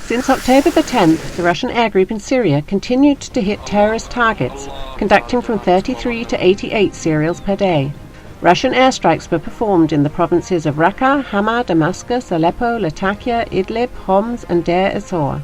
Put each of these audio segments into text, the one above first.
Since October the 10th, the Russian air group in Syria continued to hit terrorist targets, conducting from 33 to 88 serials per day. Russian airstrikes were performed in the provinces of Raqqa, Hama, Damascus, Aleppo, Latakia, Idlib, Homs and Deir ez-Zor.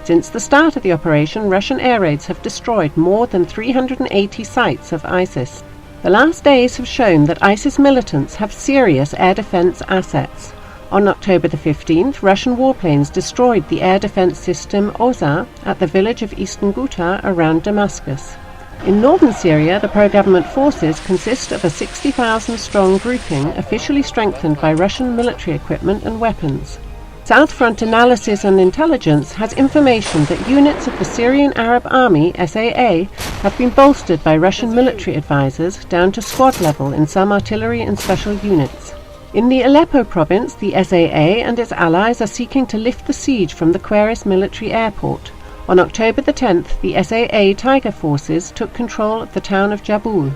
Since the start of the operation, Russian air raids have destroyed more than 380 sites of ISIS. The last days have shown that ISIS militants have serious air defense assets. On October the 15th, Russian warplanes destroyed the air defense system Oza at the village of Eastern Ghouta around Damascus. In northern Syria, the pro-government forces consist of a 60,000-strong grouping officially strengthened by Russian military equipment and weapons. South Front Analysis and Intelligence has information that units of the Syrian Arab Army, SAA, have been bolstered by Russian military advisors down to squad level in some artillery and special units. In the Aleppo province, the SAA and its allies are seeking to lift the siege from the Queris military airport. On October the 10th, the SAA Tiger forces took control of the town of Jabul.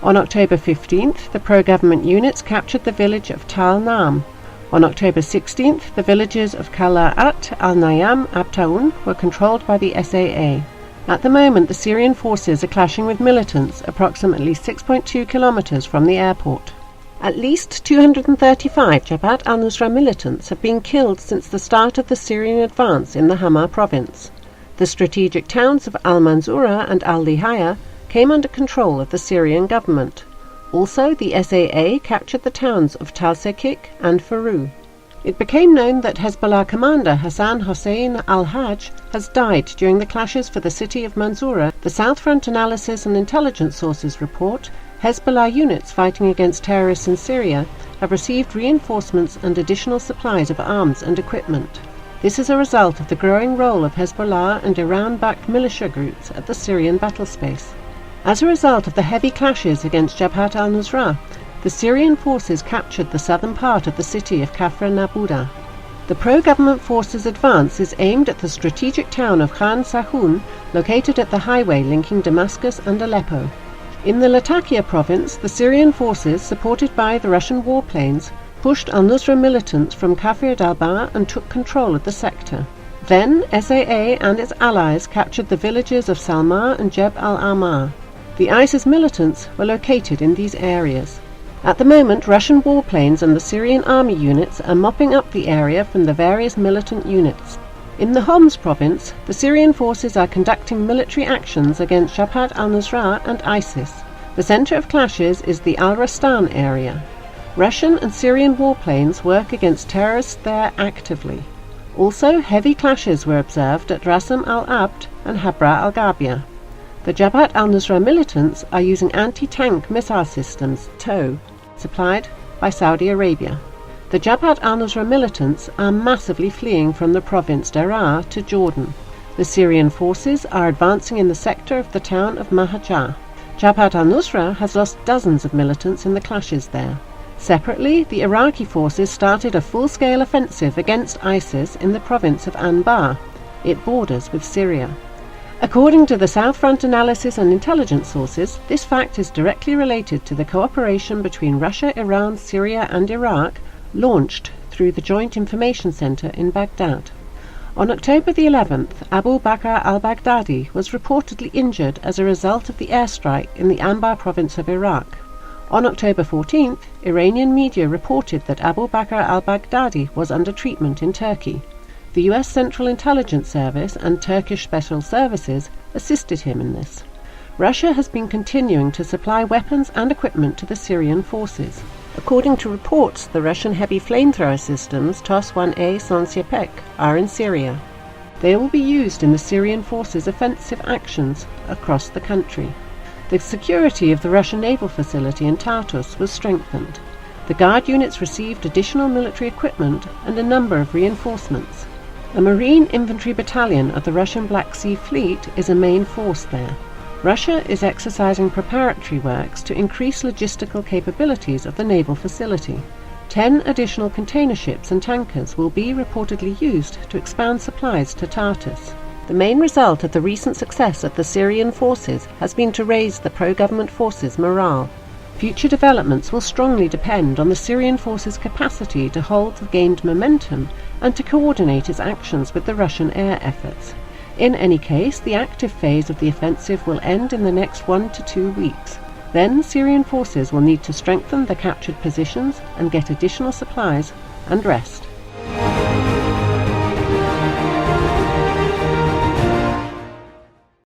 On October 15th, the pro-government units captured the village of Tal Nam. On October 16th, the villages of Kala'at, Al-Nayam, Abtaun were controlled by the SAA. At the moment, the Syrian forces are clashing with militants approximately 6.2 kilometers from the airport. At least 235 Jabhat al-Nusra militants have been killed since the start of the Syrian advance in the Hama province. The strategic towns of al-Mansoura and al-Lihaya came under control of the Syrian government. Also, the SAA captured the towns of Talsekik and Faru. It became known that Hezbollah commander Hassan Hossein al-Hajj has died during the clashes for the city of Mansoura. The South Front Analysis and Intelligence Sources report Hezbollah units fighting against terrorists in Syria have received reinforcements and additional supplies of arms and equipment. This is a result of the growing role of Hezbollah and Iran-backed militia groups at the Syrian battlespace. As a result of the heavy clashes against Jabhat al-Nusra, the Syrian forces captured the southern part of the city of Kafr Nabuda. The pro-government forces' advance is aimed at the strategic town of Khan Sahun, located at the highway linking Damascus and Aleppo. In the Latakia province, the Syrian forces, supported by the Russian warplanes, pushed al-Nusra militants from Kafir Dalba and took control of the sector. Then, SAA and its allies captured the villages of Salma and Jeb al-Amar. The ISIS militants were located in these areas. At the moment, Russian warplanes and the Syrian army units are mopping up the area from the various militant units. In the Homs province, the Syrian forces are conducting military actions against Jabhat al-Nusra and ISIS. The center of clashes is the Al-Rastan area. Russian and Syrian warplanes work against terrorists there actively. Also, heavy clashes were observed at Rasam al-Abd and Habra al-Ghabia. The Jabhat al-Nusra militants are using anti-tank missile systems, TOW, supplied by Saudi Arabia. The Jabhat al-Nusra militants are massively fleeing from the province Daraa to Jordan. The Syrian forces are advancing in the sector of the town of Mahajah. Jabhat al-Nusra has lost dozens of militants in the clashes there. Separately, the Iraqi forces started a full-scale offensive against ISIS in the province of Anbar. It borders with Syria. According to the South Front Analysis and Intelligence Sources, this fact is directly related to the cooperation between Russia, Iran, Syria and Iraq, launched through the Joint Information Center in Baghdad. On October the 11th, Abu Bakr al-Baghdadi was reportedly injured as a result of the airstrike in the Anbar province of Iraq. On October 14th, Iranian media reported that Abu Bakr al-Baghdadi was under treatment in Turkey. The US Central Intelligence Service and Turkish Special Services assisted him in this. Russia has been continuing to supply weapons and equipment to the Syrian forces. According to reports, the Russian heavy flamethrower systems TOS-1A Saint-Sepek are in Syria. They will be used in the Syrian forces' offensive actions across the country. The security of the Russian naval facility in Tartus was strengthened. The Guard units received additional military equipment and a number of reinforcements. A Marine Infantry Battalion of the Russian Black Sea Fleet is a main force there. Russia is exercising preparatory works to increase logistical capabilities of the naval facility. 10 additional container ships and tankers will be reportedly used to expand supplies to Tartus. The main result of the recent success of the Syrian forces has been to raise the pro-government forces' morale. Future developments will strongly depend on the Syrian forces' capacity to hold the gained momentum and to coordinate its actions with the Russian air efforts. In any case, the active phase of the offensive will end in the next 1 to 2 weeks. Then Syrian forces will need to strengthen the captured positions and get additional supplies and rest.